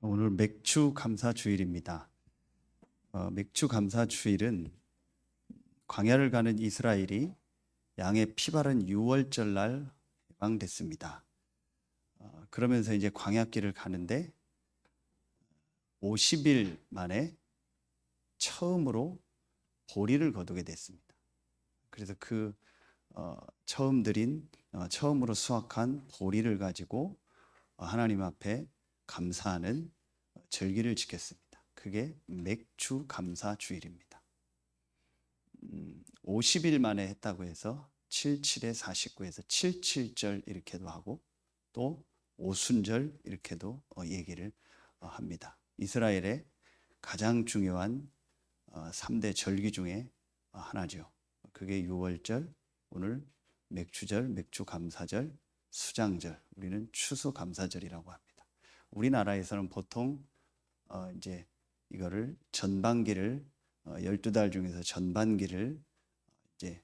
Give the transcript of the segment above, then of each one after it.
오늘 맥주 감사 주일입니다. 맥주 감사 주일은 광야를 가는 이스라엘이 양의 피 바른 유월절 날 해방됐습니다. 그러면서 이제 광야길을 가는데 50일 만에 처음으로 보리를 거두게 됐습니다. 그래서 처음으로 수확한 보리를 가지고 하나님 앞에 감사하는 절기를 지켰습니다. 그게 맥주 감사 주일입니다. 50일 만에 했다고 해서 77에 49에서 77절 이렇게도 하고 또 오순절 이렇게도 얘기를 합니다. 이스라엘의 가장 중요한 3대 절기 중에 하나죠. 그게 유월절, 오늘 맥주절, 맥주감사절, 수장절, 우리는 추수감사절이라고 합니다. 우리나라에서는 보통 이제 이거를 전반기를 12달 중에서 전반기를 이제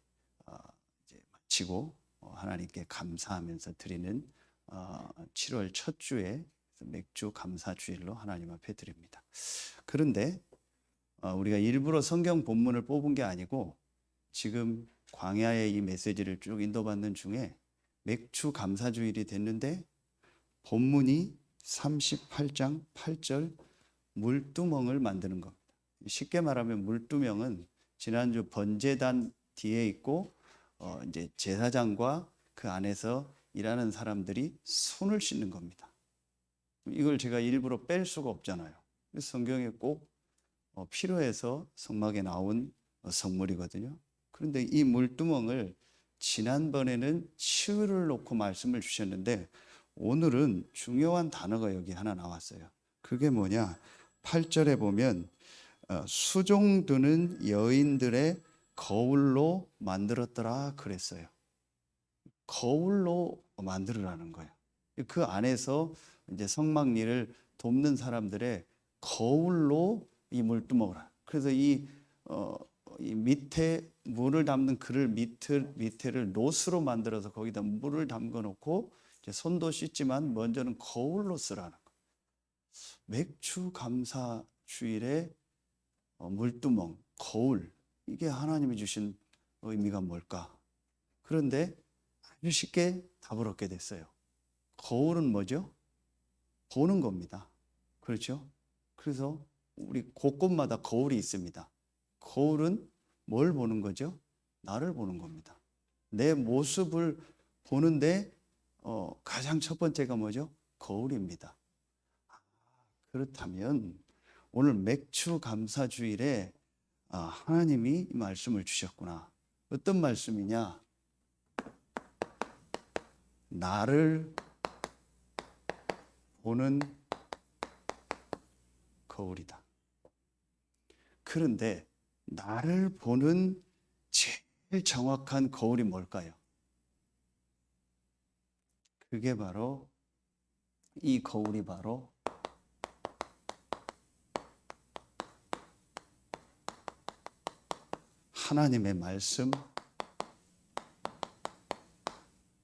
마치고 하나님께 감사하면서 드리는 7월 첫 주에 맥주 감사 주일로 하나님 앞에 드립니다. 그런데 우리가 일부러 성경 본문을 뽑은 게 아니고 지금 광야의 이 메시지를 쭉 인도받는 중에 맥주 감사 주일이 됐는데 본문이 38장 8절 물두멍을 만드는 겁니다. 쉽게 말하면 물두멍은 지난주 번제단 뒤에 있고 이제 제사장과 그 안에서 일하는 사람들이 손을 씻는 겁니다. 이걸 제가 일부러 뺄 수가 없잖아요. 성경에 꼭 필요해서 성막에 나온 성물이거든요. 그런데 이 물두멍을 지난번에는 치유를 놓고 말씀을 주셨는데 오늘은 중요한 단어가 여기 하나 나왔어요. 그게 뭐냐? 8절에 보면 수종드는 여인들의 거울로 만들었더라 그랬어요. 거울로 만들으라는 거예요. 그 안에서 이제 성막 일을 돕는 사람들의 거울로 이 물두멍을. 그래서 이 밑에 물을 담는 그릇 밑에를 노스로 만들어서 거기다 물을 담궈 놓고 이제 손도 씻지만 먼저는 거울로 쓰라는 거예요. 맥주 감사 주일에 물두멍, 거울, 이게 하나님이 주신 의미가 뭘까? 그런데 아주 쉽게 답을 얻게 됐어요. 거울은 뭐죠? 보는 겁니다. 그렇죠? 그래서 우리 곳곳마다 거울이 있습니다. 거울은 뭘 보는 거죠? 나를 보는 겁니다. 내 모습을 보는데 가장 첫 번째가 뭐죠? 거울입니다. 그렇다면 오늘 맥주 감사 주일에 하나님이 이 말씀을 주셨구나. 어떤 말씀이냐? 나를 보는 거울이다. 그런데 나를 보는 제일 정확한 거울이 뭘까요? 그게 바로 이 거울이 바로 하나님의 말씀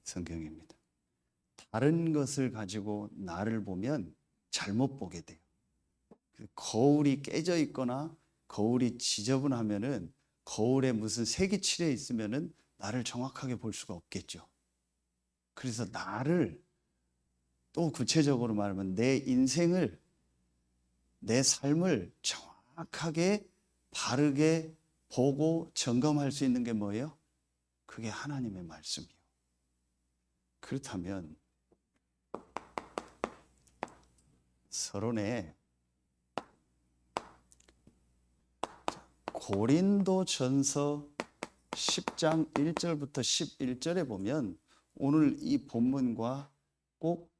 성경입니다. 다른 것을 가지고 나를 보면 잘못 보게 돼요. 거울이 깨져 있거나 거울이 지저분하면은 거울에 무슨 색이 칠해 있으면은 나를 정확하게 볼 수가 없겠죠. 그래서 나를 또 구체적으로 말하면 내 인생을, 내 삶을 정확하게 바르게 보고 점검할 수 있는 게 뭐예요? 그게 하나님의 말씀이에요. 그렇다면 서론에 고린도전서 10장 1절부터 11절에 보면 오늘 이 본문과 꼭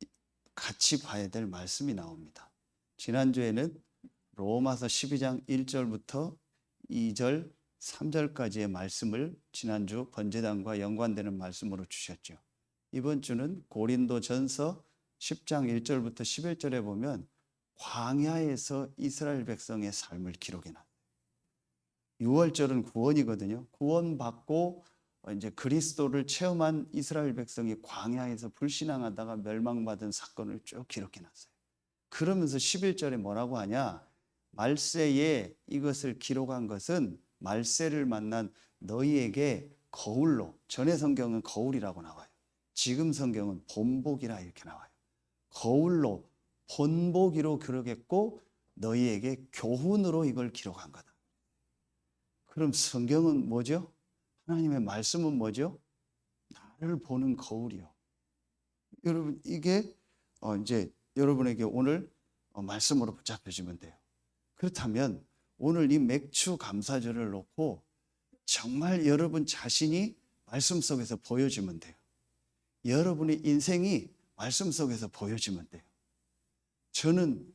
같이 봐야 될 말씀이 나옵니다. 지난주에는 로마서 12장 1절부터 2절, 3절까지의 말씀을 지난주 번제단과 연관되는 말씀으로 주셨죠. 이번 주는 고린도전서 10장 1절부터 11절에 보면 광야에서 이스라엘 백성의 삶을 기록해 놨어요. 6월절은 구원이거든요. 구원받고 이제 그리스도를 체험한 이스라엘 백성이 광야에서 불신앙하다가 멸망받은 사건을 쭉 기록해 놨어요. 그러면서 11절에 뭐라고 하냐? 말세에 이것을 기록한 것은 말세를 만난 너희에게 거울로, 전의 성경은 거울이라고 나와요. 지금 성경은 본보기라 이렇게 나와요. 거울로 본보기로 기록했고 너희에게 교훈으로 이걸 기록한 거다. 그럼 성경은 뭐죠? 하나님의 말씀은 뭐죠? 나를 보는 거울이요. 여러분 이게 이제 여러분에게 오늘 말씀으로 붙잡혀지면 돼요. 그렇다면 오늘 이 맥주 감사절을 놓고 정말 여러분 자신이 말씀 속에서 보여지면 돼요. 여러분의 인생이 말씀 속에서 보여지면 돼요. 저는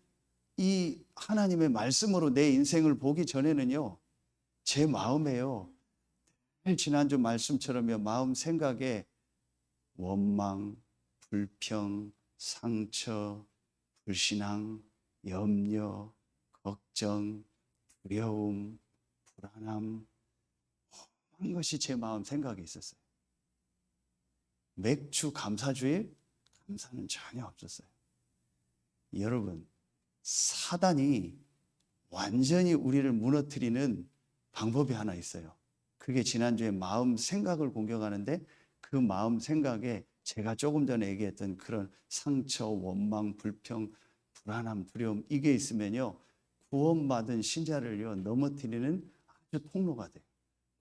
이 하나님의 말씀으로 내 인생을 보기 전에는요, 제 마음에요, 지난주 말씀처럼요, 마음 생각에 원망, 불평, 상처, 불신앙, 염려, 걱정, 두려움, 불안함, 한 것이 제 마음 생각에 있었어요. 맥주 감사주일 감사는 전혀 없었어요. 여러분, 사단이 완전히 우리를 무너뜨리는 방법이 하나 있어요. 그게 지난주에 마음 생각을 공격하는데 그 마음 생각에 제가 조금 전에 얘기했던 그런 상처, 원망, 불평, 불안함, 두려움 이게 있으면요, 구원받은 신자를요 넘어뜨리는 아주 통로가 돼요.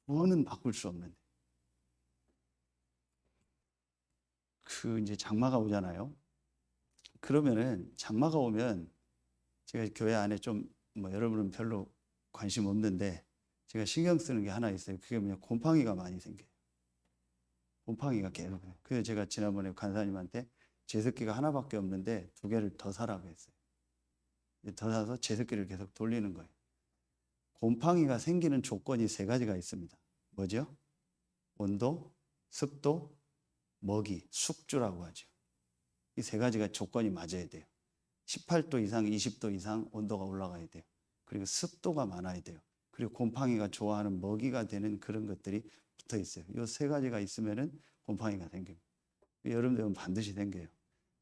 구원은 바꿀 수 없는데. 이제 장마가 오잖아요. 그러면은 장마가 오면 제가 교회 안에 좀 여러분은 별로 관심 없는데 제가 신경 쓰는 게 하나 있어요. 그게 뭐냐, 곰팡이가 많이 생겨요. 곰팡이가 계속. 그래서 제가 지난번에 간사님한테 제습기가 하나밖에 없는데 2개를 더 사라고 했어요. 더 사서 제습기를 계속 돌리는 거예요. 곰팡이가 생기는 조건이 3가지가 있습니다. 뭐죠? 온도, 습도, 먹이, 숙주라고 하죠. 이 3가지가 조건이 맞아야 돼요. 18도 이상, 20도 이상 온도가 올라가야 돼요. 그리고 습도가 많아야 돼요. 그리고 곰팡이가 좋아하는 먹이가 되는 그런 것들이 붙어 있어요. 이 3가지가 있으면은 곰팡이가 생깁니다. 여름 되면 반드시 생겨요.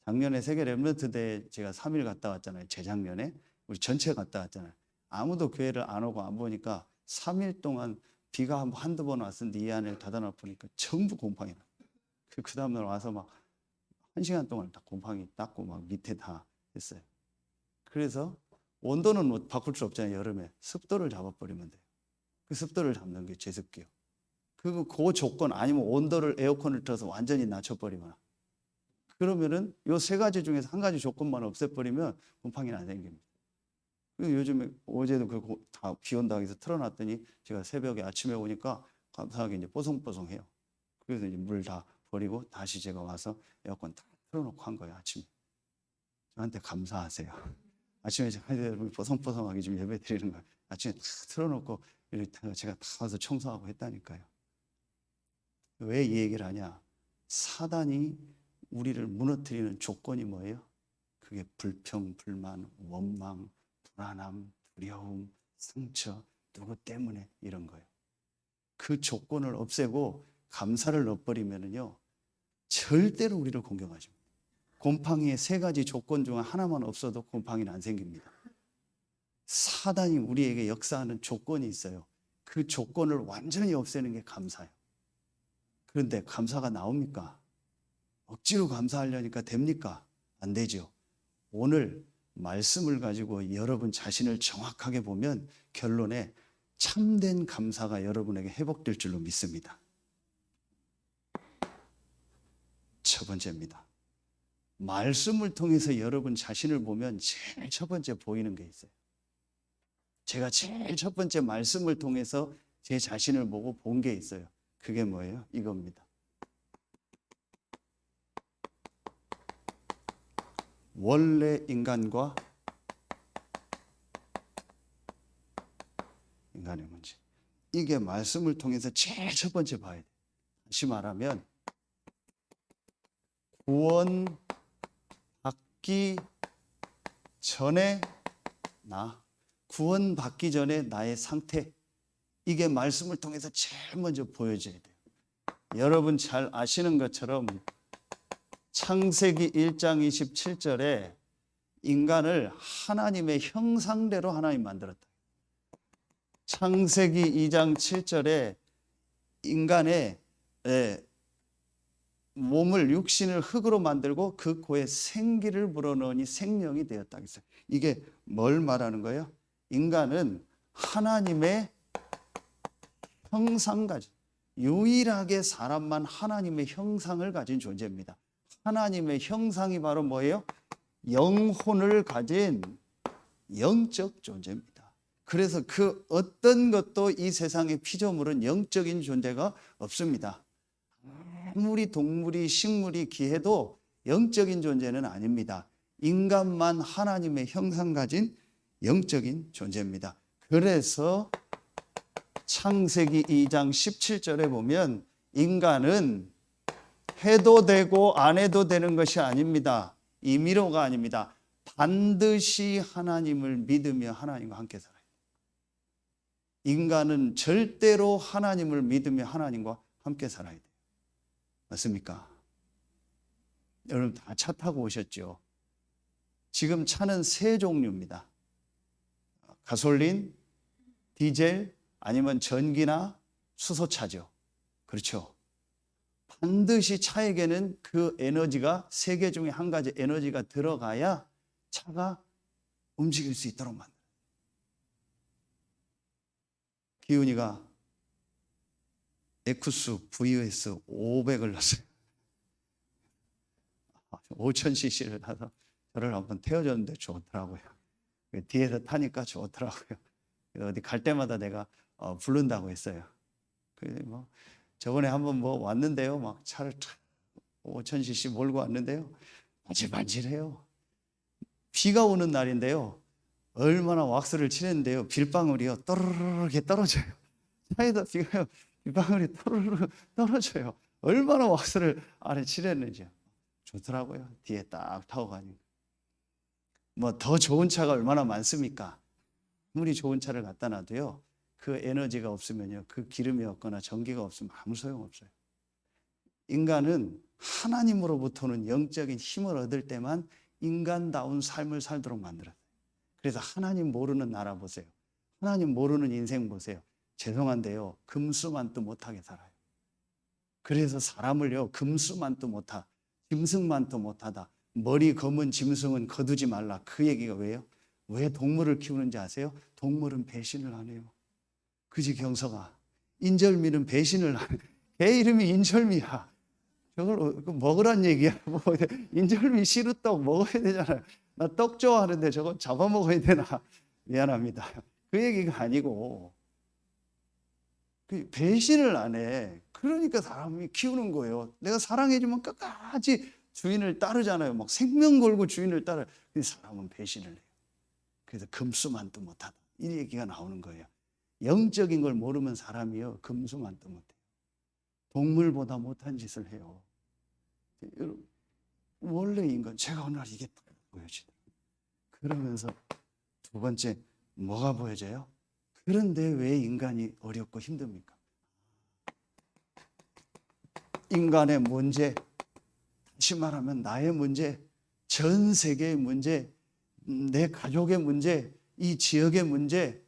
작년에 세계 렘넌트 대회 제가 3일 갔다 왔잖아요. 재작년에 우리 전체 갔다 왔잖아요. 아무도 교회를 안 오고 안 보니까 3일 동안 비가 한두 번 왔었는데 이 안을 닫아놔 보니까 전부 곰팡이 나요. 그 다음날 와서 막 1시간 동안 다 곰팡이 닦고 막 밑에 다 했어요. 그래서 온도는 뭐 바꿀 수 없잖아요. 여름에 습도를 잡아버리면 돼요. 그 습도를 잡는 게 제습기요. 그 조건 아니면 온도를 에어컨을 틀어서 완전히 낮춰버리거나 그러면은 요 3가지 중에서 1가지 조건만 없애버리면 곰팡이는 안 생깁니다. 요즘에 어제도 다 비 온다고 해서 틀어놨더니 제가 새벽에 아침에 오니까 감사하게 이제 뽀송뽀송해요. 그래서 이제 물 다 버리고 다시 제가 와서 에어컨 다 틀어놓고 한 거예요. 아침에. 저한테 감사하세요. 아침에 여러분 뽀송뽀송하게 좀 예배 드리는 거예요. 아침에 다 틀어놓고 이렇게 제가 다 와서 청소하고 했다니까요. 왜 이 얘기를 하냐? 사단이 우리를 무너뜨리는 조건이 뭐예요? 그게 불평, 불만, 원망, 불안함, 두려움, 상처, 누구 때문에 이런 거예요. 그 조건을 없애고 감사를 넣어버리면은요, 절대로 우리를 공격하지 마. 곰팡이의 3가지 조건 중 하나만 없어도 곰팡이는 안 생깁니다. 사단이 우리에게 역사하는 조건이 있어요. 그 조건을 완전히 없애는 게 감사예요. 그런데 감사가 나옵니까? 억지로 감사하려니까 됩니까? 안 되죠. 오늘 말씀을 가지고 여러분 자신을 정확하게 보면 결론에 참된 감사가 여러분에게 회복될 줄로 믿습니다. 첫 번째입니다. 말씀을 통해서 여러분 자신을 보면 제일 첫 번째 보이는 게 있어요. 제가 제일 첫 번째 말씀을 통해서 제 자신을 보고 본 게 있어요. 그게 뭐예요? 이겁니다. 원래 인간과 인간의 문제. 이게 말씀을 통해서 제일 첫 번째 봐야 돼요. 다시 말하면 구원 받기 전에 구원 받기 전에 나의 상태, 이게 말씀을 통해서 제일 먼저 보여져야 돼요. 여러분 잘 아시는 것처럼 창세기 1장 27절에 인간을 하나님의 형상대로 하나님 만들었다. 창세기 2장 7절에 인간의 몸을 육신을 흙으로 만들고 그 코에 생기를 불어넣으니 생명이 되었다. 이게 뭘 말하는 거예요? 인간은 하나님의 형상 가진, 유일하게 사람만 하나님의 형상을 가진 존재입니다. 하나님의 형상이 바로 뭐예요? 영혼을 가진 영적 존재입니다. 그래서 그 어떤 것도 이 세상의 피조물은 영적인 존재가 없습니다. 아무리 동물이 식물이 기해도 영적인 존재는 아닙니다. 인간만 하나님의 형상 가진 영적인 존재입니다. 그래서 창세기 2장 17절에 보면 인간은 해도 되고 안 해도 되는 것이 아닙니다. 임의로가 아닙니다. 반드시 하나님을 믿으며 하나님과 함께 살아요. 인간은 절대로 하나님을 믿으며 하나님과 함께 살아야 돼요. 맞습니까? 여러분 다 차 타고 오셨죠? 지금 차는 세 종류입니다. 가솔린, 디젤, 아니면 전기나 수소차죠. 그렇죠? 반드시 차에게는 그 에너지가 세 개 중에 한 가지 에너지가 들어가야 차가 움직일 수 있도록 만들어요. 기훈이가 에쿠스 VS 500을 넣었어요. 5000cc를 타서 저를 한번 태워줬는데 좋더라고요. 뒤에서 타니까 좋더라고요. 어디 갈 때마다 내가 부른다고 했어요. 뭐 저번에 한번 뭐 왔는데요, 막 차를 5000cc 몰고 왔는데요, 반질반질해요. 비가 오는 날인데요, 얼마나 왁스를 칠했는데요, 빌방울이요 떠르르르 떨어져요. 차에다 빌방울이 떠르르르 떨어져요. 얼마나 왁스를 아래 칠했는지요. 좋더라고요. 뒤에 딱 타고 가니까. 뭐 더 좋은 차가 얼마나 많습니까? 아무리 좋은 차를 갖다 놔도요, 그 에너지가 없으면요, 그 기름이 없거나 전기가 없으면 아무 소용없어요. 인간은 하나님으로부터는 영적인 힘을 얻을 때만 인간다운 삶을 살도록 만들어요. 그래서 하나님 모르는 나라 보세요. 하나님 모르는 인생 보세요. 죄송한데요, 금수만도 못하게 살아요. 그래서 사람을요, 금수만도 못하, 짐승만도 못하다, 머리 검은 짐승은 거두지 말라, 그 얘기가 왜요? 왜 동물을 키우는지 아세요? 동물은 배신을 안 해요. 그지 경서가. 인절미는 배신을 안 해. 개 이름이 인절미야. 저걸 먹으란 얘기야. 뭐 인절미 시루떡 먹어야 되잖아요. 나 떡 좋아하는데 저거 잡아먹어야 되나? 미안합니다. 그 얘기가 아니고 배신을 안 해. 그러니까 사람이 키우는 거예요. 내가 사랑해주면 끝까지 주인을 따르잖아요. 막 생명 걸고 주인을 따라. 근데 사람은 배신을 해요. 그래서 금수만도 못하다, 이 얘기가 나오는 거예요. 영적인 걸 모르면 사람이요, 금수만도 못해요. 동물보다 못한 짓을 해요. 원래 인간, 제가 오늘 이게 딱 보여지더라고요. 그러면서 두 번째 뭐가 보여져요? 그런데 왜 인간이 어렵고 힘듭니까? 인간의 문제, 다시 말하면 나의 문제, 전 세계의 문제, 내 가족의 문제, 이 지역의 문제,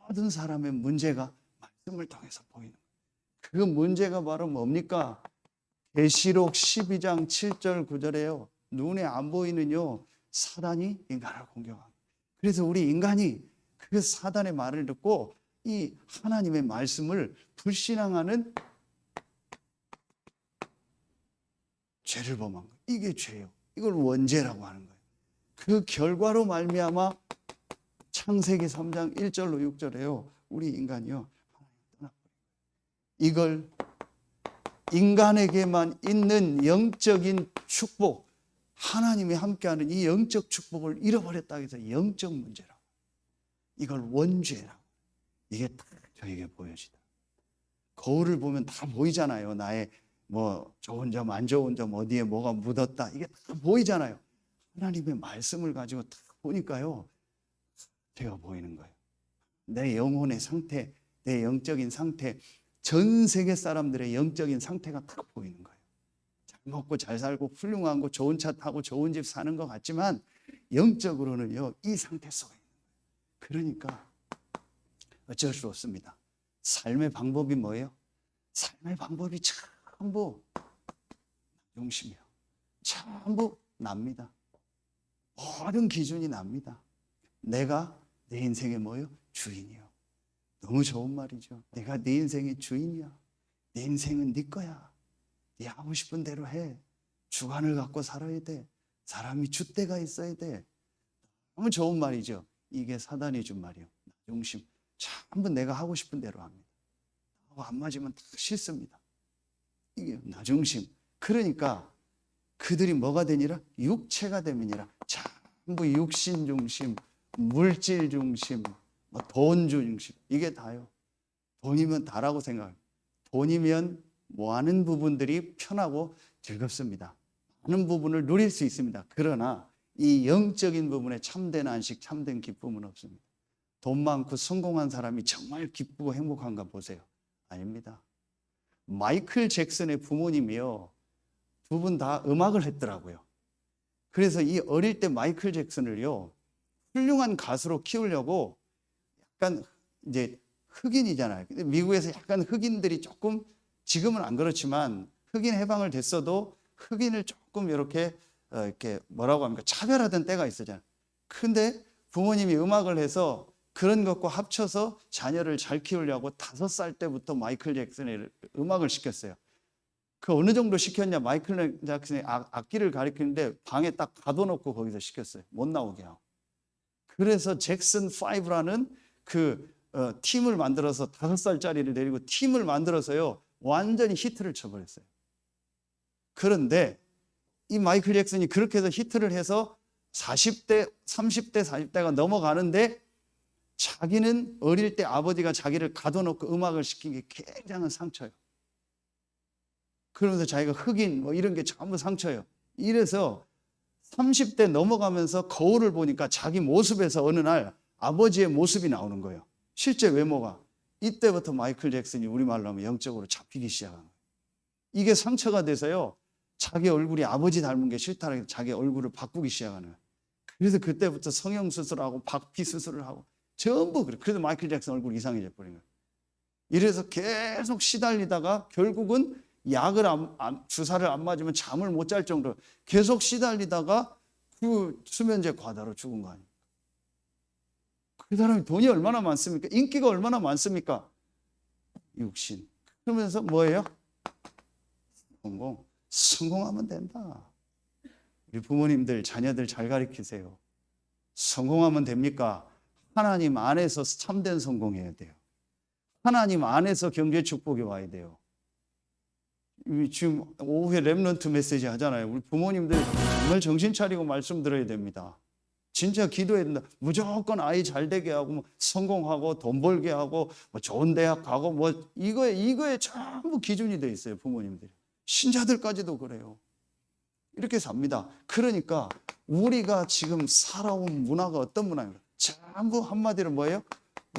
모든 사람의 문제가 말씀을 통해서 보이는 거예요. 그 문제가 바로 뭡니까? 계시록 12장 7절 9절에요. 눈에 안 보이는요, 사단이 인간을 공격합니다. 그래서 우리 인간이 그 사단의 말을 듣고 이 하나님의 말씀을 불신앙하는 죄를 범한 거예요. 이게 죄예요. 이걸 원죄라고 하는 거예요. 그 결과로 말미암아 창세기 3장 1절로 6절에요. 우리 인간이요, 이걸 인간에게만 있는 영적인 축복, 하나님이 함께하는 이 영적 축복을 잃어버렸다 해서 영적 문제라고, 이걸 원죄라고. 이게 딱 저에게 보여지다. 거울을 보면 다 보이잖아요. 나의 뭐 좋은 점, 안 좋은 점, 어디에 뭐가 묻었다, 이게 다 보이잖아요. 하나님의 말씀을 가지고 딱 보니까요, 제가 보이는 거예요. 내 영혼의 상태, 내 영적인 상태, 전 세계 사람들의 영적인 상태가 딱 보이는 거예요. 잘 먹고 잘 살고 훌륭한 거, 좋은 차 타고 좋은 집 사는 것 같지만 영적으로는요, 이 상태 속에 있는 거예요. 그러니까 어쩔 수 없습니다. 삶의 방법이 뭐예요? 삶의 방법이 전부 중심이요. 전부 납니다. 모든 기준이 납니다. 내가 내 인생의 뭐예요? 주인이요. 너무 좋은 말이죠. 내가 네 인생의 주인이야. 내 인생은 네 거야. 네 하고 싶은 대로 해. 주관을 갖고 살아야 돼. 사람이 줏대가 있어야 돼. 너무 좋은 말이죠. 이게 사단이 준 말이에요. 중심. 전부 내가 하고 싶은 대로 합니다. 하고 안 맞으면 다 싫습니다. 이게 나중심. 그러니까 그들이 뭐가 되니라? 육체가 되니라. 전부 육신 중심, 물질 중심, 돈 중심. 이게 다요. 돈이면 다라고 생각합니다. 돈이면 많은 부분들이 편하고 즐겁습니다. 많은 부분을 누릴 수 있습니다. 그러나 이 영적인 부분에 참된 안식, 참된 기쁨은 없습니다. 돈 많고 성공한 사람이 정말 기쁘고 행복한가 보세요. 아닙니다. 마이클 잭슨의 부모님이요, 두 분 다 음악을 했더라고요. 그래서 이 어릴 때 마이클 잭슨을요, 훌륭한 가수로 키우려고 약간 이제 흑인이잖아요. 근데 미국에서 약간 흑인들이 조금, 지금은 안 그렇지만 흑인 해방을 됐어도 흑인을 조금 이렇게 뭐라고 합니까? 차별하던 때가 있었잖아요. 근데 부모님이 음악을 해서 그런 것과 합쳐서 자녀를 잘 키우려고 5살 때부터 마이클 잭슨의 음악을 시켰어요. 그 어느 정도 시켰냐? 마이클 잭슨의 악기를 가르치는데 방에 딱 가둬놓고 거기서 시켰어요. 못 나오게 하고. 그래서 잭슨 5라는 그 팀을 만들어서 5살짜리를 데리고 팀을 만들어서요, 완전히 히트를 쳐버렸어요. 그런데 이 마이클 잭슨이 그렇게 해서 히트를 해서 40대, 30대, 40대가 넘어가는데 자기는 어릴 때 아버지가 자기를 가둬놓고 음악을 시킨 게 굉장한 상처예요. 그러면서 자기가 흑인 뭐 이런 게 전부 상처예요. 이래서 30대 넘어가면서 거울을 보니까 자기 모습에서 어느 날 아버지의 모습이 나오는 거예요. 실제 외모가. 이때부터 마이클 잭슨이 우리말로 하면 영적으로 잡히기 시작한 거예요. 이게 상처가 돼서요, 자기 얼굴이 아버지 닮은 게 싫다고 해서 자기 얼굴을 바꾸기 시작하는 거예요. 그래서 그때부터 성형수술하고 박피 수술을 하고 전부 그래요. 그래서 마이클 잭슨 얼굴이 이상해져 버린 거예요. 이래서 계속 시달리다가 결국은 약을 주사를 안 맞으면 잠을 못 잘 정도로 계속 시달리다가 그 수면제 과다로 죽은 거 아닙니까? 그 사람이 돈이 얼마나 많습니까? 인기가 얼마나 많습니까? 육신. 그러면서 뭐예요? 성공하면 된다. 우리 부모님들 자녀들 잘 가르치세요. 성공하면 됩니까? 하나님 안에서 참된 성공해야 돼요. 하나님 안에서 경제 축복이 와야 돼요. 지금 오후에 렘넌트 메시지 하잖아요. 우리 부모님들 정말 정신 차리고 말씀 들어야 됩니다. 진짜 기도해야 된다. 무조건 아이 잘 되게 하고 뭐 성공하고 돈 벌게 하고 뭐 좋은 대학 가고 뭐 이거에 전부 기준이 돼 있어요. 부모님들이. 신자들까지도 그래요. 이렇게 삽니다. 그러니까 우리가 지금 살아온 문화가 어떤 문화입니까? 전부 한마디로 뭐예요?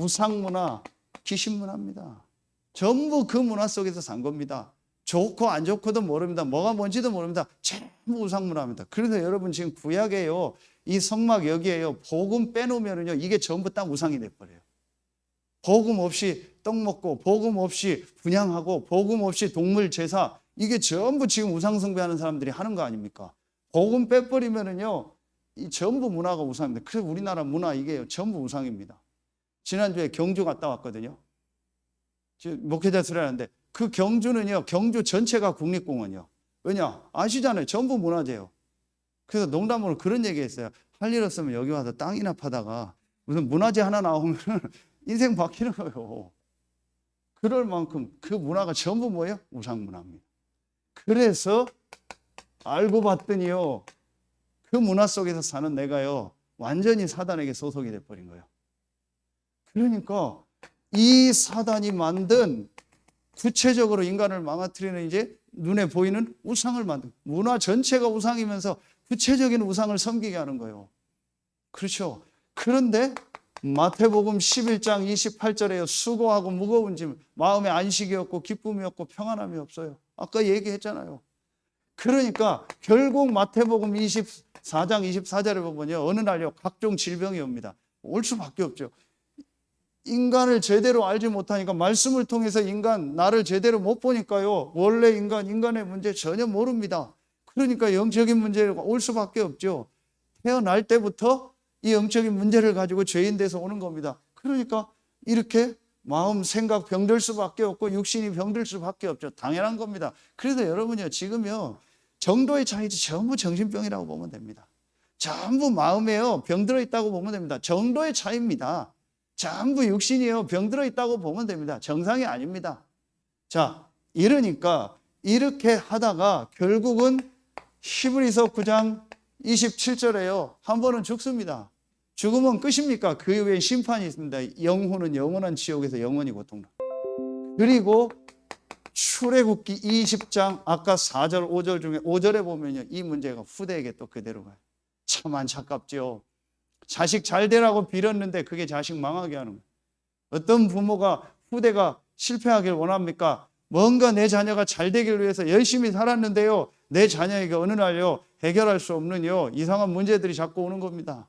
우상문화, 귀신문화입니다. 전부 그 문화 속에서 산 겁니다. 좋고 안 좋고도 모릅니다. 뭐가 뭔지도 모릅니다. 전부 우상문화입니다. 그래서 여러분 지금 구약에요, 이 성막 여기에요, 복음 빼놓으면요, 이게 전부 딱 우상이 돼버려요. 복음 없이 떡 먹고, 복음 없이 분향하고, 복음 없이 동물 제사, 이게 전부 지금 우상 숭배하는 사람들이 하는 거 아닙니까? 복음 빼버리면은요, 이 전부 문화가 우상입니다. 그래서 우리나라 문화 이게 전부 우상입니다. 지난주에 경주 갔다 왔거든요. 목회자 수련하는데 그 경주는요, 경주 전체가 국립공원이요. 왜냐? 아시잖아요. 전부 문화재요. 그래서 농담으로 그런 얘기 했어요. 할 일 없으면 여기 와서 땅이나 파다가 무슨 문화재 하나 나오면 인생 바뀌는 거예요. 그럴 만큼 그 문화가 전부 뭐예요? 우상문화입니다. 그래서 알고 봤더니요, 그 문화 속에서 사는 내가요, 완전히 사단에게 소속이 돼버린 거예요. 그러니까 이 사단이 만든, 구체적으로 인간을 망가뜨리는 이제 눈에 보이는 우상을 만든, 문화 전체가 우상이면서 구체적인 우상을 섬기게 하는 거예요. 그렇죠. 그런데 마태복음 11장 28절에요, 수고하고 무거운 짐, 마음에 안식이 없고 기쁨이 없고 평안함이 없어요. 아까 얘기했잖아요. 그러니까 결국 마태복음 24장 24절에 보면요, 어느 날요 각종 질병이 옵니다. 올 수밖에 없죠. 인간을 제대로 알지 못하니까, 말씀을 통해서 나를 제대로 못 보니까요, 원래 인간의 문제 전혀 모릅니다. 그러니까 영적인 문제가 올 수밖에 없죠. 태어날 때부터 이 영적인 문제를 가지고 죄인 돼서 오는 겁니다. 그러니까 이렇게 마음, 생각 병들 수밖에 없고 육신이 병들 수밖에 없죠. 당연한 겁니다. 그래서 여러분요, 지금요 정도의 차이지 전부 정신병이라고 보면 됩니다. 전부 마음에요 병들어 있다고 보면 됩니다. 정도의 차이입니다. 전부 육신이요 병들어 있다고 보면 됩니다. 정상이 아닙니다. 자, 이러니까 이렇게 하다가 결국은 히브리서 9장 27절에요 한 번은 죽습니다. 죽으면 끝입니까? 그 이후에 심판이 있습니다. 영혼은 영원한 지옥에서 영원히 고통나. 그리고 출애굽기 20장 아까 4절 5절 중에 5절에 보면요, 이 문제가 후대에게 또 그대로 가요. 참 안타깝죠. 자식 잘 되라고 빌었는데 그게 자식 망하게 하는 거예요. 어떤 부모가 후대가 실패하길 원합니까? 뭔가 내 자녀가 잘 되길 위해서 열심히 살았는데요, 내 자녀에게 어느 날요 해결할 수 없는 이상한 문제들이 자꾸 오는 겁니다.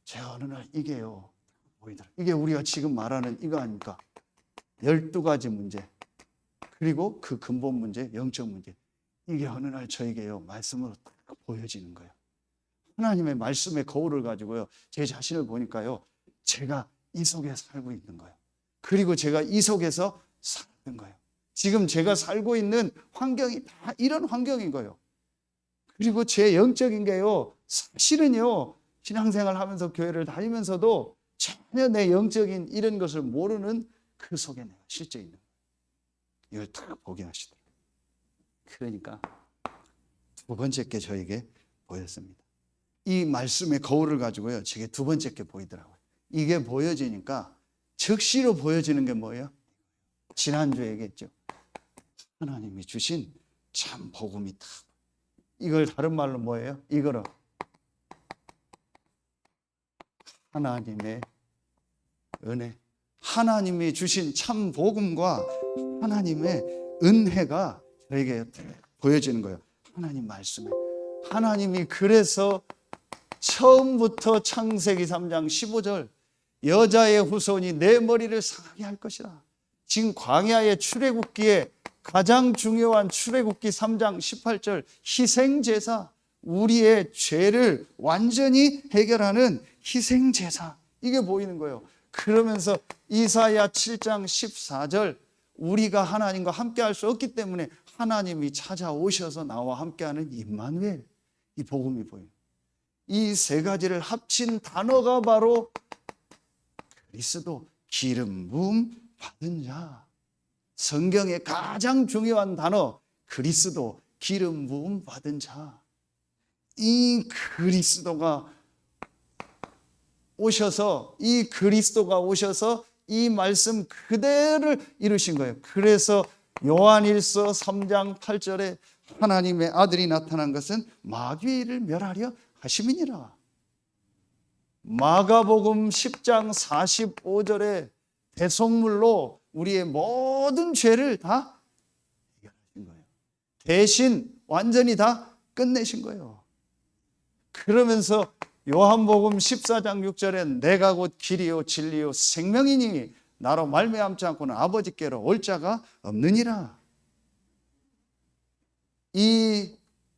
제가 어느 날 이게요 보이더라고요. 이게 우리가 지금 말하는 이거 아닙니까? 12가지 문제, 그리고 그 근본 문제, 영적 문제, 이게 어느 날 저에게요 말씀으로 딱 보여지는 거예요. 하나님의 말씀의 거울을 가지고요 제 자신을 보니까요, 제가 이 속에 살고 있는 거예요. 그리고 제가 이 속에서 살았던 거예요. 지금 제가 살고 있는 환경이 다 이런 환경인 거예요. 그리고 제 영적인 게요, 사실은요 신앙생활 하면서 교회를 다니면서도 전혀 내 영적인 이런 것을 모르는 그 속에 내가 실제 있는 거예요. 이걸 딱 보게 하시더라고요. 그러니까 두 번째 게 저에게 보였습니다. 이 말씀의 거울을 가지고요 제게 두 번째 게 보이더라고요. 이게 보여지니까 즉시로 보여지는 게 뭐예요? 지난주에 얘기했죠. 하나님이 주신 참 복음이 다, 이걸 다른 말로 뭐예요? 이거를 하나님의 은혜, 하나님이 주신 참 복음과 하나님의 은혜가 저에게 보여지는 거예요. 하나님 말씀에, 하나님이 그래서 처음부터 창세기 3장 15절 여자의 후손이 내 머리를 상하게 할 것이라. 지금 광야의 출애굽기에 가장 중요한 출애굽기 3장 18절 희생제사, 우리의 죄를 완전히 해결하는 희생제사, 이게 보이는 거예요. 그러면서 이사야 7장 14절 우리가 하나님과 함께 할 수 없기 때문에 하나님이 찾아오셔서 나와 함께하는 임마누엘, 이 복음이 보여요. 이 세 가지를 합친 단어가 바로 그리스도, 기름 부음 받은 자. 성경의 가장 중요한 단어 그리스도, 기름 부음 받은 자. 이 그리스도가 오셔서 이 말씀 그대를 이루신 거예요. 그래서 요한일서 3장 8절에 하나님의 아들이 나타난 것은 마귀를 멸하려 하심이니라. 마가복음 10장 45절에 대속물로 우리의 모든 죄를 다 해결하신 거예요. 대신 완전히 다 끝내신 거예요. 그러면서 요한복음 14장 6절에 내가 곧 길이요 진리요 생명이니 나로 말미암지 않고는 아버지께로 올 자가 없느니라. 이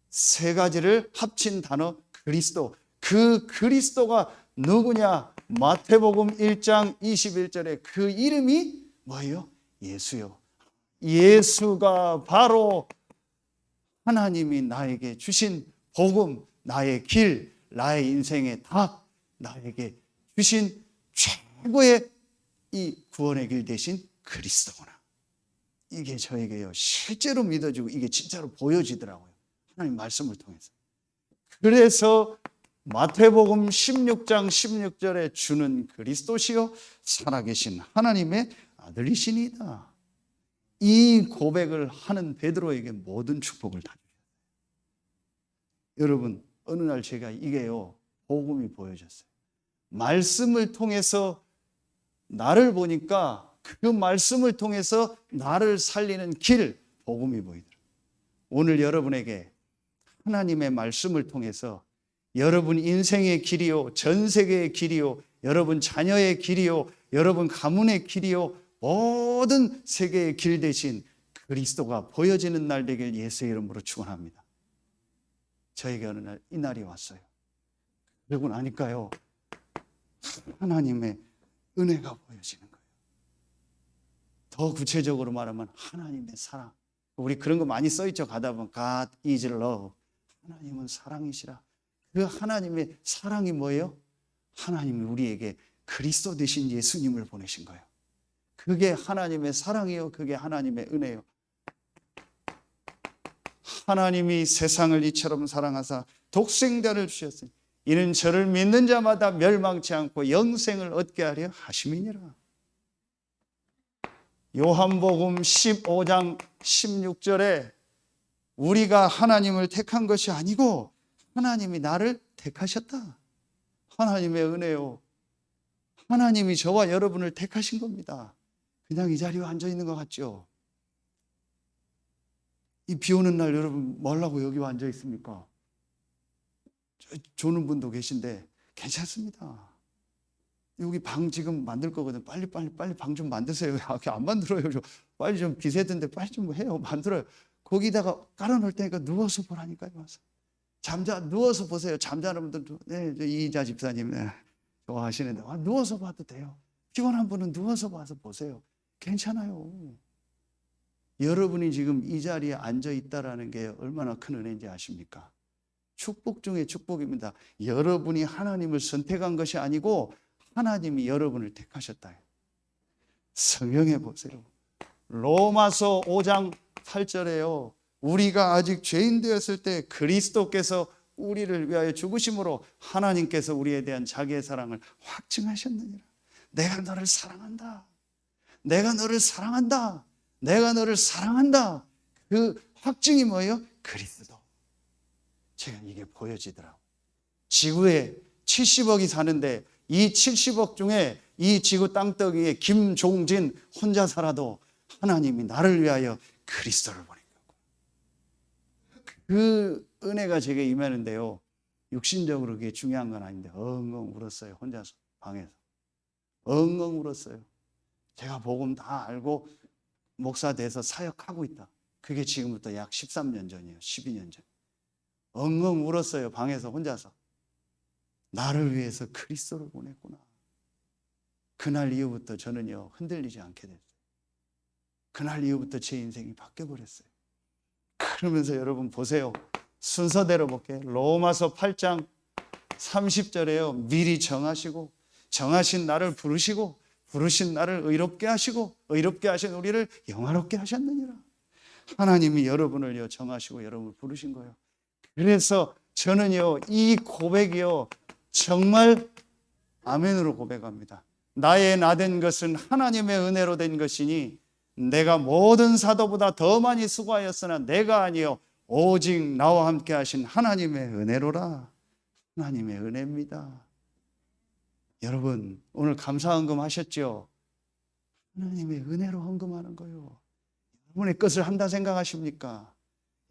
세 가지를 합친 단어 그리스도, 그 그리스도가 누구냐? 마태복음 1장 21절에 그 이름이 뭐예요? 예수요. 예수가 바로 하나님이 나에게 주신 복음, 나의 길, 나의 인생의 답, 나에게 주신 최고의 이 구원의 길 대신 그리스도구나. 이게 저에게요 실제로 믿어지고 이게 진짜로 보여지더라고요. 하나님 말씀을 통해서. 그래서 마태복음 16장 16절에 주는 그리스도시요 살아계신 하나님의 아들이시니이다. 이 고백을 하는 베드로에게 모든 축복을 다 주셨어요. 여러분, 어느 날 제가 이게요 복음이 보여졌어요. 말씀을 통해서 나를 보니까 그 말씀을 통해서 나를 살리는 길, 복음이 보이더라고요. 오늘 여러분에게 하나님의 말씀을 통해서 여러분 인생의 길이요, 전 세계의 길이요, 여러분 자녀의 길이요, 여러분 가문의 길이요, 모든 세계의 길 대신 그리스도가 보여지는 날 되길 예수의 이름으로 축원합니다. 저에게 어느 날 이 날이 왔어요. 그러고 나니까요, 하나님의 은혜가 보여지는 거예요. 더 구체적으로 말하면 하나님의 사랑. 우리 그런 거 많이 써있죠. 가다 보면 God is love. 하나님은 사랑이시라. 그 하나님의 사랑이 뭐예요? 하나님이 우리에게 그리스도 되신 예수님을 보내신 거예요. 그게 하나님의 사랑이요, 그게 하나님의 은혜요. 하나님이 세상을 이처럼 사랑하사 독생자를 주셨으니 이는 저를 믿는 자마다 멸망치 않고 영생을 얻게 하려 하심이니라. 요한복음 15장 16절에 우리가 하나님을 택한 것이 아니고 하나님이 나를 택하셨다. 하나님의 은혜요. 하나님이 저와 여러분을 택하신 겁니다. 그냥 이 자리에 앉아 있는 것 같죠? 이 비 오는 날 여러분 뭐하려고 여기 앉아 있습니까? 조는 분도 계신데 괜찮습니다. 여기 방 지금 만들 거거든. 빨리 방 좀 만드세요. 안 만들어요. 빨리 좀 비세든데 빨리 좀 해요. 만들어요. 거기다가 깔아놓을 테니까 누워서 보라니까요. 와서 누워서 보세요. 잠자는 분들도 이희자 집사님 좋아하시는데 누워서 봐도 돼요. 피곤한 분은 누워서 봐서 보세요. 괜찮아요. 여러분이 지금 이 자리에 앉아 있다라는 게 얼마나 큰 은혜인지 아십니까? 축복 중에 축복입니다. 여러분이 하나님을 선택한 것이 아니고 하나님이 여러분을 택하셨다. 성경에 보세요. 로마서 5장 8절에요. 우리가 아직 죄인 되었을 때 그리스도께서 우리를 위하여 죽으심으로 하나님께서 우리에 대한 자기의 사랑을 확증하셨느니라. 내가 너를 사랑한다. 내가 너를 사랑한다. 내가 너를 사랑한다. 그 확증이 뭐예요? 그리스도. 제가 이게 보여지더라고요. 지구에 70억이 사는데 이 70억 중에 이 지구 땅덩이에 김종진 혼자 살아도 하나님이 나를 위하여 그리스도를 보낸 거고. 그 은혜가 제게 임하는데요. 육신적으로 그게 중요한 건 아닌데 엉엉 울었어요. 혼자서 방에서. 엉엉 울었어요. 제가 복음 다 알고 목사 돼서 사역하고 있다. 그게 지금부터 약 13년 전이에요. 12년 전. 엉엉 울었어요. 방에서 혼자서. 나를 위해서 그리스도를 보냈구나. 그날 이후부터 저는요 흔들리지 않게 됐어요. 그날 이후부터 제 인생이 바뀌어버렸어요. 그러면서 여러분 보세요. 순서대로 볼게요. 로마서 8장 30절에요. 미리 정하시고 정하신 나를 부르시고 부르신 나를 의롭게 하시고 의롭게 하신 우리를 영화롭게 하셨느니라. 하나님이 여러분을요 정하시고 여러분을 부르신 거예요. 그래서 저는요 이 고백이요 정말 아멘으로 고백합니다. 나의 나된 것은 하나님의 은혜로 된 것이니 내가 모든 사도보다 더 많이 수고하였으나 내가 아니요 오직 나와 함께 하신 하나님의 은혜로라. 하나님의 은혜입니다. 여러분 오늘 감사 헌금 하셨죠? 하나님의 은혜로 헌금하는 거예요. 여러분의 것을 한다 생각하십니까?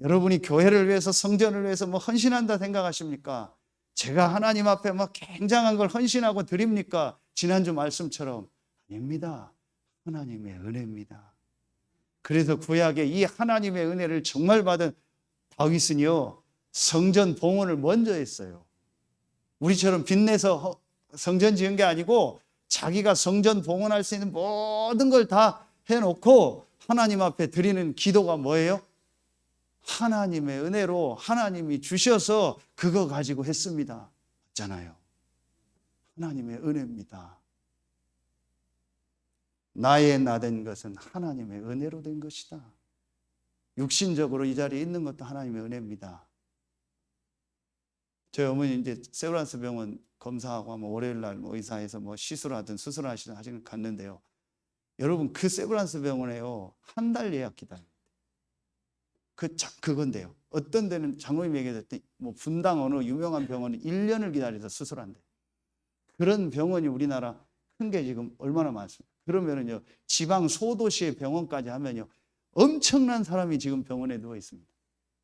여러분이 교회를 위해서 성전을 위해서 뭐 헌신한다 생각하십니까? 제가 하나님 앞에 막 굉장한 걸 헌신하고 드립니까? 지난주 말씀처럼 아닙니다. 하나님의 은혜입니다. 그래서 구약에 이 하나님의 은혜를 정말 받은 다윗은요 성전 봉헌을 먼저 했어요. 우리처럼 빚내서 성전 지은 게 아니고 자기가 성전 봉헌할 수 있는 모든 걸 다 해놓고 하나님 앞에 드리는 기도가 뭐예요? 하나님의 은혜로 하나님이 주셔서 그거 가지고 했습니다. 맞잖아요. 하나님의 은혜입니다. 나의 나된 것은 하나님의 은혜로 된 것이다. 육신적으로 이 자리에 있는 것도 하나님의 은혜입니다. 저희 어머니 이제 세브란스 병원 검사하고 아마 월요일 날 뭐 의사에서 뭐 시술하든 수술하시든 하시는 갔는데요. 여러분 그 세브란스 병원에요 한 달 예약 기다립니다. 그건데요. 어떤 데는 장로님 얘기했더니 뭐 분당 어느 유명한 병원은 1년을 기다려서 수술한대. 그런 병원이 우리나라 큰 게 지금 얼마나 많습니까? 그러면은요 지방 소도시의 병원까지 하면요 엄청난 사람이 지금 병원에 누워 있습니다.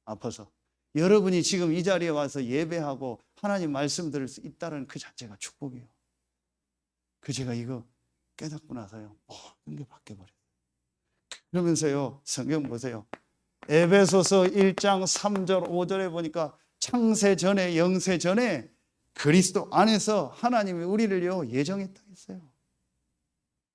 아파서. 여러분이 지금 이 자리에 와서 예배하고 하나님 말씀 들을 수 있다는 그 자체가 축복이에요. 제가 이거 깨닫고 나서요, 모든 게 바뀌어버려요. 그러면서요, 성경 보세요. 에베소서 1장 3절 5절에 보니까 창세 전에, 영세 전에 그리스도 안에서 하나님이 우리를요 예정했다 했어요.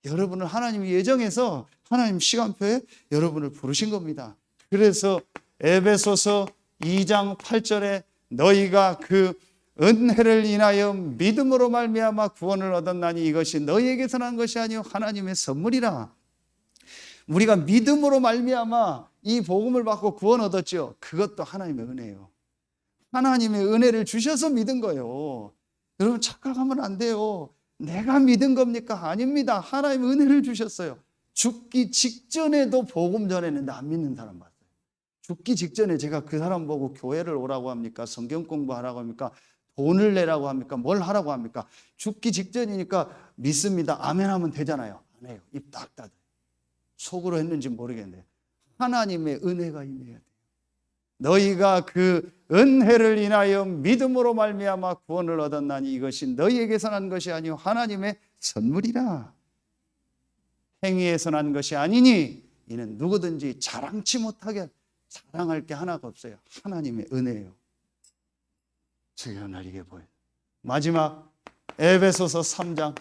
여러분을 하나님이 예정해서 하나님 시간표에 여러분을 부르신 겁니다. 그래서 에베소서 2장 8절에 너희가 그 은혜를 인하여 믿음으로 말미암아 구원을 얻었나니 이것이 너희에게서 난 것이 아니요 하나님의 선물이라. 우리가 믿음으로 말미암아 이 복음을 받고 구원 얻었죠. 그것도 하나님의 은혜예요. 하나님의 은혜를 주셔서 믿은 거예요. 여러분 착각하면 안 돼요. 내가 믿은 겁니까? 아닙니다. 하나님의 은혜를 주셨어요. 죽기 직전에도 복음 전했는데 안 믿는 사람 봤어요. 죽기 직전에 제가 그 사람 보고 교회를 오라고 합니까? 성경 공부하라고 합니까? 돈을 내라고 합니까? 뭘 하라고 합니까? 죽기 직전이니까 믿습니다. 아멘 하면 되잖아요. 안 해요. 입 딱 닫아요. 속으로 했는지 모르겠네요. 하나님의 은혜가 임해야 돼요. 너희가 그 은혜를 인하여 믿음으로 말미암아 구원을 얻었나니 이것이 너희에게서 난 것이 아니요 하나님의 선물이라. 행위에서 난 것이 아니니 이는 누구든지 자랑치 못하게 자랑할 게 하나가 없어요. 하나님의 은혜예요. 제가 오늘 이게 보여요. 마지막 에베소서 3장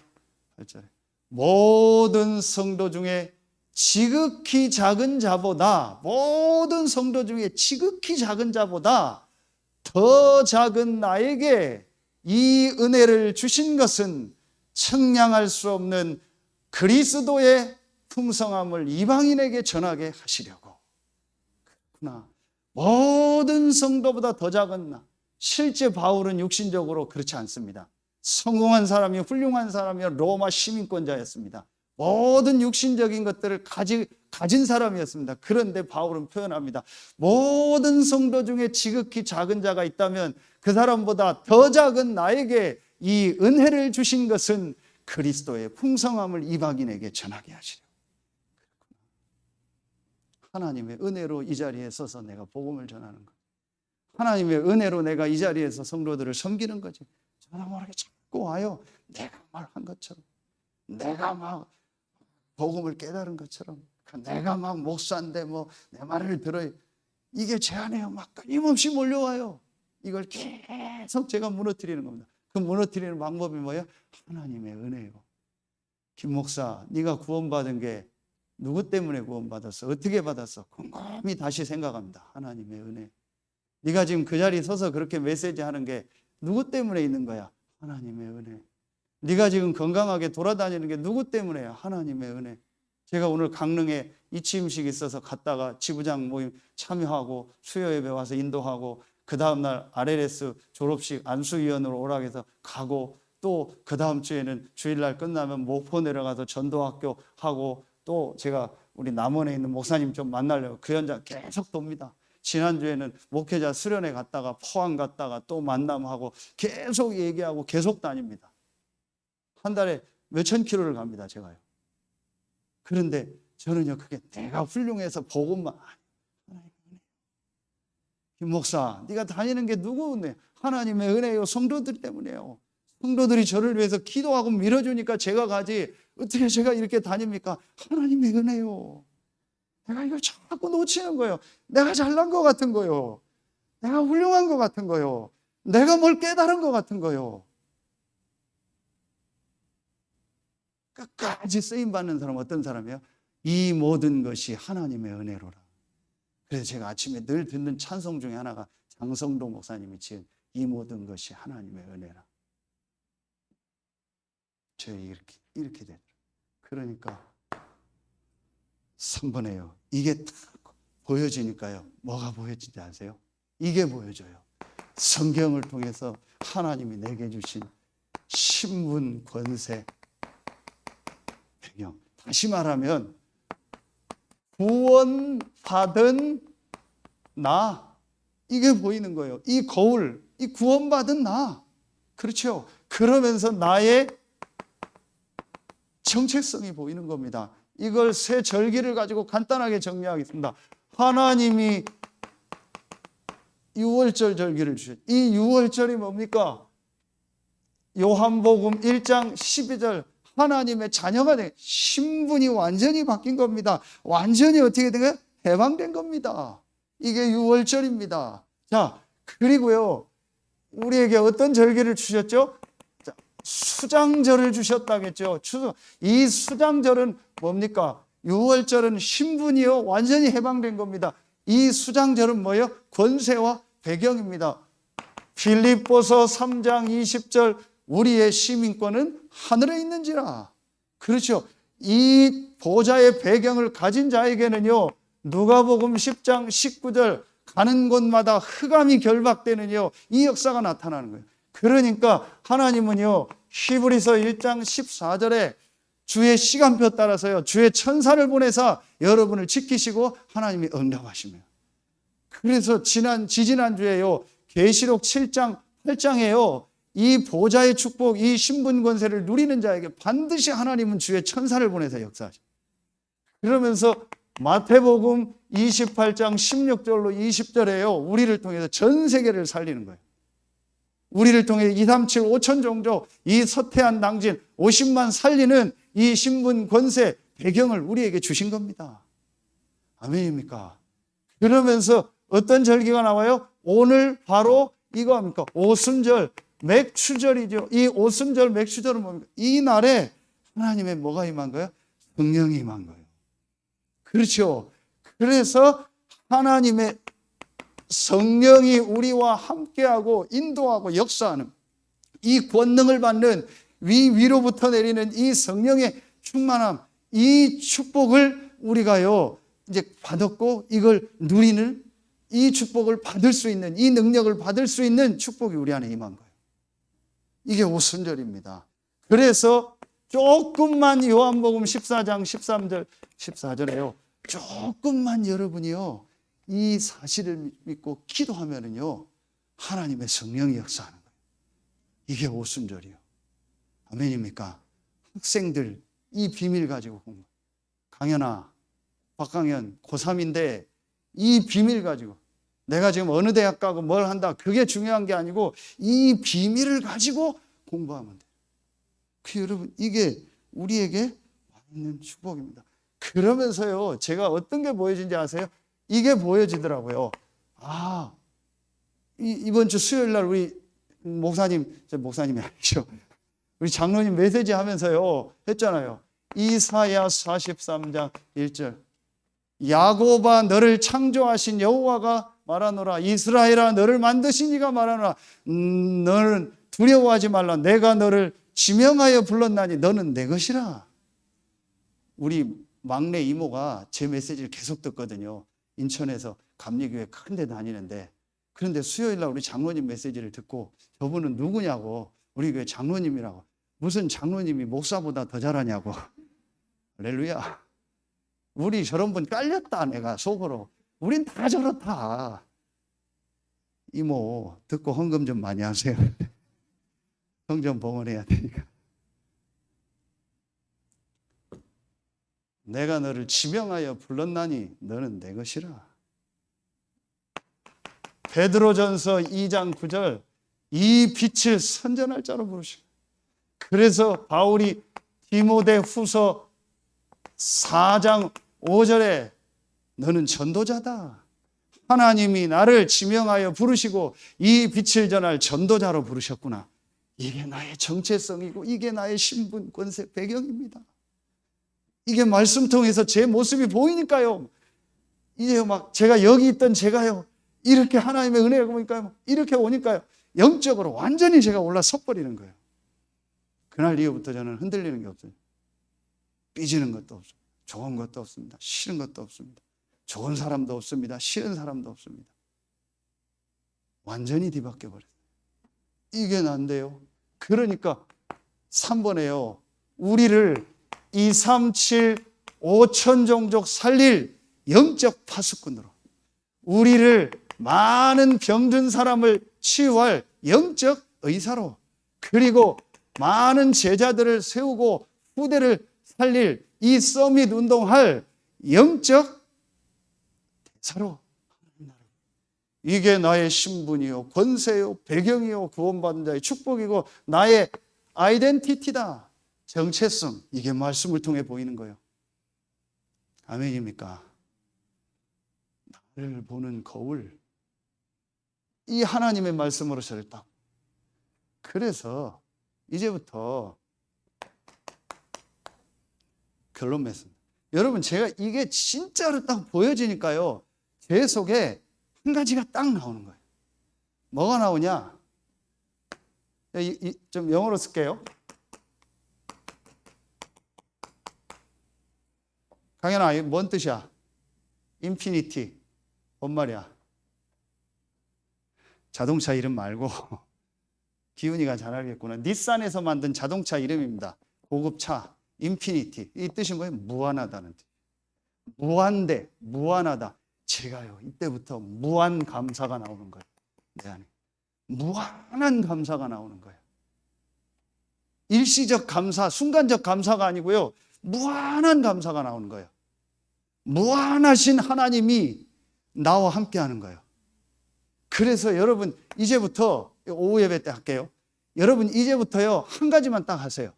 8절에 모든 성도 중에 지극히 작은 자보다, 모든 성도 중에 지극히 작은 자보다 더 작은 나에게 이 은혜를 주신 것은 청량할 수 없는 그리스도의 풍성함을 이방인에게 전하게 하시려고. 그렇구나. 모든 성도보다 더 작은 나. 실제 바울은 육신적으로 그렇지 않습니다. 성공한 사람이, 훌륭한 사람이 로마 시민권자였습니다. 모든 육신적인 것들을 가진 사람이었습니다. 그런데 바울은 표현합니다. 모든 성도 중에 지극히 작은 자가 있다면 그 사람보다 더 작은 나에게 이 은혜를 주신 것은 그리스도의 풍성함을 이방인에게 전하게 하시려고. 하나님의 은혜로 이 자리에 서서 내가 복음을 전하는 거예요. 하나님의 은혜로 내가 이 자리에서 성도들을 섬기는 거지. 저나 모르게 자꾸 와요. 내가 말한 것처럼, 내가 막 복음을 깨달은 것처럼, 내가 막 목사인데 뭐 내 말을 들어요. 이게 제 안에요. 막 끊임없이 몰려와요. 이걸 계속 제가 무너뜨리는 겁니다. 그 무너뜨리는 방법이 뭐예요? 하나님의 은혜예요. 김 목사, 네가 구원받은 게 누구 때문에 구원받았어? 어떻게 받았어? 곰곰이 다시 생각합니다. 하나님의 은혜. 네가 지금 그 자리에 서서 그렇게 메시지 하는 게 누구 때문에 있는 거야? 하나님의 은혜. 네가 지금 건강하게 돌아다니는 게 누구 때문에야? 하나님의 은혜. 제가 오늘 강릉에 이치임식이 있어서 갔다가 지부장 모임 참여하고 수요 예배 와서 인도하고 그 다음날 RLS 졸업식 안수위원으로 오라고 해서 가고 또 그 다음 주에는 주일날 끝나면 목포 내려가서 전도학교 하고 또 제가 우리 남원에 있는 목사님 좀 만나려고 그 현장 계속 돕니다. 지난주에는 목회자 수련회 갔다가 포항 갔다가 또 만남하고 계속 얘기하고 계속 다닙니다. 한 달에 몇천 킬로를 갑니다, 제가요. 그런데 저는요, 그게 내가 훌륭해서 복음만. 김 목사, 네가 다니는 게 누구 은혜? 하나님의 은혜요. 성도들 때문에요. 성도들이 저를 위해서 기도하고 밀어주니까 제가 가지. 어떻게 제가 이렇게 다닙니까? 하나님의 은혜요. 내가 이걸 자꾸 놓치는 거예요. 내가 잘난 것 같은 거요. 내가 훌륭한 것 같은 거요. 내가 뭘 깨달은 것 같은 거요. 끝까지 쓰임받는 사람은 어떤 사람이에요? 이 모든 것이 하나님의 은혜로라. 그래서 제가 아침에 늘 듣는 찬송 중에 하나가 장성동 목사님이 지은 이 모든 것이 하나님의 은혜라. 저희 이렇게 되더라고요. 그러니까 3번에요. 이게 딱 보여지니까요. 뭐가 보여지지 아세요? 이게 보여져요. 성경을 통해서 하나님이 내게 주신 신분, 권세, 배경. 다시 말하면 구원받은 나, 이게 보이는 거예요. 이 거울, 이 구원받은 나. 그렇죠? 그러면서 나의 정체성이 보이는 겁니다. 이걸 세 절기를 가지고 간단하게 정리하겠습니다. 하나님이 유월절 절기를 주셨죠. 이 유월절이 뭡니까? 요한복음 1장 12절 하나님의 자녀가 된 신분이 완전히 바뀐 겁니다. 완전히 어떻게 된 거예요? 해방된 겁니다. 이게 유월절입니다. 자, 그리고요, 우리에게 어떤 절기를 주셨죠? 자, 수장절을 주셨다겠죠. 이 수장절은 뭡니까? 유월절은 신분이요, 완전히 해방된 겁니다. 이 수장절은 뭐예요? 권세와 배경입니다. 빌립보서 3장 20절 우리의 시민권은 하늘에 있는지라. 그렇죠. 이 보좌의 배경을 가진 자에게는요, 누가복음 10장 19절 가는 곳마다 흑암이 결박되는요, 이 역사가 나타나는 거예요. 그러니까 하나님은요, 히브리서 1장 14절에 주의 시간표 따라서요, 주의 천사를 보내사 여러분을 지키시고 하나님이 응답하시며. 그래서 지지난주에요, 계시록 7장 8장에요, 이 보좌의 축복, 이 신분 권세를 누리는 자에게 반드시 하나님은 주의 천사를 보내서 역사하십니다. 그러면서 마태복음 28장 16절로 20절에요, 우리를 통해서 전 세계를 살리는 거예요. 우리를 통해 237 5천 종족, 이 서태한 낭진 50만 살리는 이 신분 권세 배경을 우리에게 주신 겁니다. 아멘입니까? 그러면서 어떤 절기가 나와요? 오늘 바로 이거 합니까? 오순절 맥추절이죠. 이 오순절 맥추절은 뭡니까? 이 날에 하나님의 뭐가 임한 거예요? 성령이 임한 거예요. 그렇죠. 그래서 하나님의 성령이 우리와 함께하고 인도하고 역사하는 이 권능을 받는 위로부터 내리는 이 성령의 충만함, 이 축복을 우리가요 이제 받았고 이걸 누리는, 이 축복을 받을 수 있는, 이 능력을 받을 수 있는 축복이 우리 안에 임한 거예요. 이게 오순절입니다. 그래서 조금만 요한복음 14장 13절 14절에요, 조금만 여러분이요 이 사실을 믿고 기도하면은요 하나님의 성령이 역사하는 거예요. 이게 오순절이요. 아멘입니까? 학생들 이 비밀 가지고 공부. 강연아, 박강현 고3인데 이 비밀 가지고, 내가 지금 어느 대학 가고 뭘 한다 그게 중요한 게 아니고 이 비밀을 가지고 공부하면 돼요. 그 여러분, 이게 우리에게 있는 축복입니다. 그러면서요 제가 어떤 게 보여진지 아세요? 이게 보여지더라고요. 아, 이번 주 수요일 날 우리 목사님이 아니죠, 우리 장로님 메시지 하면서요 했잖아요. 이사야 43장 1절 야곱아 너를 창조하신 여호와가 말하노라, 이스라엘아 너를 만드신 이가 말하노라, 너는 두려워하지 말라, 내가 너를 지명하여 불렀나니 너는 내 것이라. 우리 막내 이모가 제 메시지를 계속 듣거든요. 인천에서 감리교회 큰 데 다니는데, 그런데 수요일 날 우리 장로님 메시지를 듣고 저분은 누구냐고, 우리 교회 장로님이라고, 무슨 장로님이 목사보다 더 잘하냐고. 할렐루야. 우리 저런 분 깔렸다 내가 속으로. 우린 다 저렇다. 이모 듣고 헌금 좀 많이 하세요. 성전 봉헌해야 되니까. 내가 너를 지명하여 불렀나니 너는 내 것이라. 베드로전서 2장 9절 이 빛을 선전할 자로 부르시고, 그래서 바울이 디모데후서 4장 5절에 너는 전도자다. 하나님이 나를 지명하여 부르시고 이 빛을 전할 전도자로 부르셨구나. 이게 나의 정체성이고 이게 나의 신분, 권세, 배경입니다. 이게 말씀 통해서 제 모습이 보이니까요. 이제 막 제가 여기 있던 제가요, 이렇게 하나님의 은혜가 보니까요, 이렇게 오니까요, 영적으로 완전히 제가 올라서 버리는 거예요. 그날 이후부터 저는 흔들리는 게 없어요. 삐지는 것도 없어요. 좋은 것도 없습니다. 싫은 것도 없습니다. 좋은 사람도 없습니다. 싫은 사람도 없습니다. 완전히 뒤바뀌어 버렸어요. 이게 난데요. 그러니까 3번에요. 우리를 237 5천 종족 살릴 영적 파수꾼으로, 우리를 많은 병든 사람을 치유할 영적 의사로, 그리고 많은 제자들을 세우고 후대를 살릴 이 서밋 운동할 영적 대사로, 이게 나의 신분이요, 권세요, 배경이요, 구원받은 자의 축복이고 나의 아이덴티티다. 정체성. 이게 말씀을 통해 보이는 거예요. 아멘입니까? 나를 보는 거울. 이 하나님의 말씀으로 저를 딱. 그래서 이제부터 결론 맺습니다. 여러분, 제가 이게 진짜로 딱 보여지니까요, 제 속에 한 가지가 딱 나오는 거예요. 뭐가 나오냐? 좀 영어로 쓸게요. 강현아, 뭔 뜻이야? 인피니티. 뭔 말이야? 자동차 이름 말고 기훈이가 잘 알겠구나. 닛산에서 만든 자동차 이름입니다. 고급차, 인피니티. 이 뜻이 뭐예요? 무한하다는 뜻. 무한대, 무한하다. 제가요, 이때부터 무한 감사가 나오는 거예요. 내 안에. 무한한 감사가 나오는 거예요. 일시적 감사, 순간적 감사가 아니고요, 무한한 감사가 나오는 거예요. 무한하신 하나님이 나와 함께 하는 거예요. 그래서 여러분, 이제부터 오후 예배 때 할게요. 여러분, 이제부터요, 한 가지만 딱 하세요.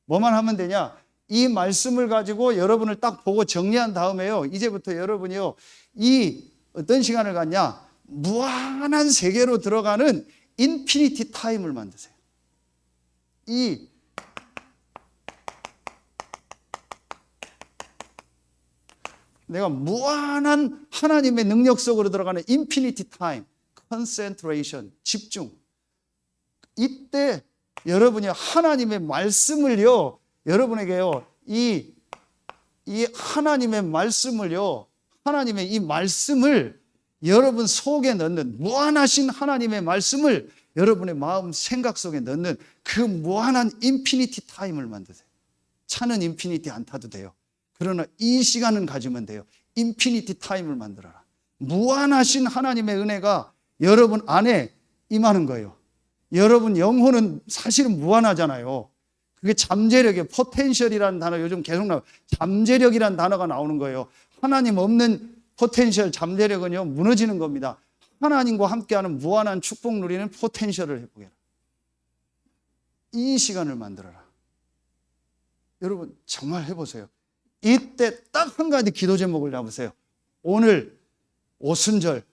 뭐만 하면 되냐? 이 말씀을 가지고 여러분을 딱 보고 정리한 다음에요, 이제부터 여러분이요, 이 어떤 시간을 갖냐? 무한한 세계로 들어가는 인피니티 타임을 만드세요. 내가 무한한 하나님의 능력 속으로 들어가는 인피니티 타임, 컨센트레이션, 집중. 이때 여러분이 하나님의 말씀을요, 여러분에게요, 이 하나님의 말씀을요, 하나님의 이 말씀을 여러분 속에 넣는, 무한하신 하나님의 말씀을 여러분의 마음 생각 속에 넣는 그 무한한 인피니티 타임을 만드세요. 차는 인피니티 안 타도 돼요. 그러나 이 시간은 가지면 돼요. 인피니티 타임을 만들어라. 무한하신 하나님의 은혜가 여러분 안에 임하는 거예요. 여러분 영혼은 사실은 무한하잖아요. 그게 잠재력이에요. 포텐셜이라는 단어 요즘 계속 나와요. 잠재력이라는 단어가 나오는 거예요. 하나님 없는 포텐셜, 잠재력은요, 무너지는 겁니다. 하나님과 함께하는 무한한 축복 누리는 포텐셜을 해보게라. 이 시간을 만들어라. 여러분 정말 해보세요. 이때 딱 한 가지 기도 제목을 잡으세요. 오늘 오순절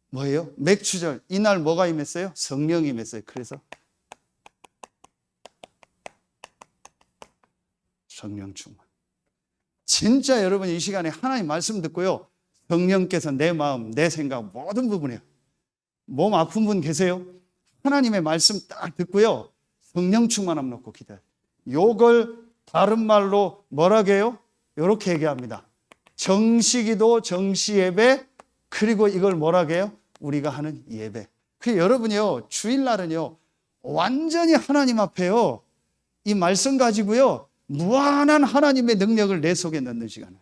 뭐예요? 맥추절. 이날 뭐가 임했어요? 성령이 임했어요. 그래서 성령 충만. 진짜 여러분 이 시간에 하나님 말씀 듣고요, 성령께서 내 마음, 내 생각 모든 부분에요. 몸 아픈 분 계세요? 하나님의 말씀 딱 듣고요, 성령 충만함 놓고 기도해요. 요걸 다른 말로 뭐라고 해요? 이렇게 얘기합니다. 정시기도, 정시예배, 그리고 이걸 뭐라고 해요? 우리가 하는 예배. 그 여러분이요, 주일날은요, 완전히 하나님 앞에요, 이 말씀 가지고요, 무한한 하나님의 능력을 내 속에 넣는 시간이에요.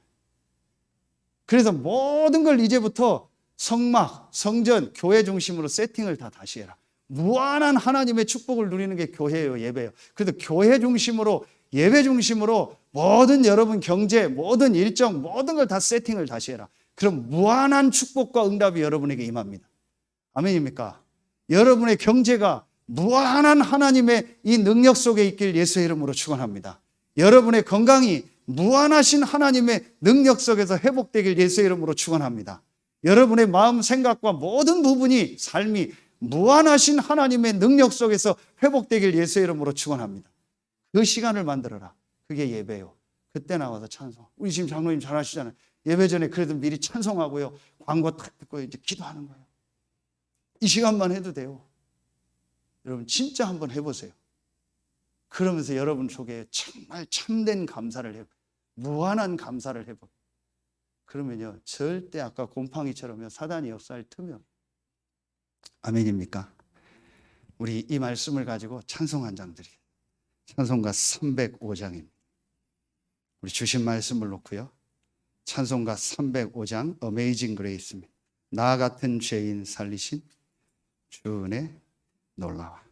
그래서 모든 걸 이제부터 성막, 성전, 교회 중심으로 세팅을 다 다시 해라. 무한한 하나님의 축복을 누리는 게 교회예요, 예배예요. 그래서 교회 중심으로, 예배 중심으로 모든 여러분 경제, 모든 일정, 모든 걸 다 세팅을 다시 해라. 그럼 무한한 축복과 응답이 여러분에게 임합니다. 아멘입니까? 여러분의 경제가 무한한 하나님의 이 능력 속에 있길 예수의 이름으로 축원합니다. 여러분의 건강이 무한하신 하나님의 능력 속에서 회복되길 예수의 이름으로 축원합니다. 여러분의 마음, 생각과 모든 부분이, 삶이 무한하신 하나님의 능력 속에서 회복되길 예수의 이름으로 축원합니다. 그 시간을 만들어라. 그게 예배요. 그때 나와서 찬송. 우리 지금 장로님 잘 아시잖아요. 예배 전에 그래도 미리 찬송하고요, 광고 탁 듣고 이제 기도하는 거예요. 이 시간만 해도 돼요. 여러분 진짜 한번 해보세요. 그러면서 여러분 속에 정말 참된 감사를 해보세요. 무한한 감사를 해보세요. 그러면요, 절대 아까 곰팡이처럼 사단이 역사할 틈이 없어요. 아멘입니까? 우리 이 말씀을 가지고 찬송 한 장 드리겠습니다. 찬송가 305장입니다. 우리 주신 말씀을 놓고요, 찬송가 305장 어메이징 그레이스입니다. 나 같은 죄인 살리신 주 은혜 놀라워.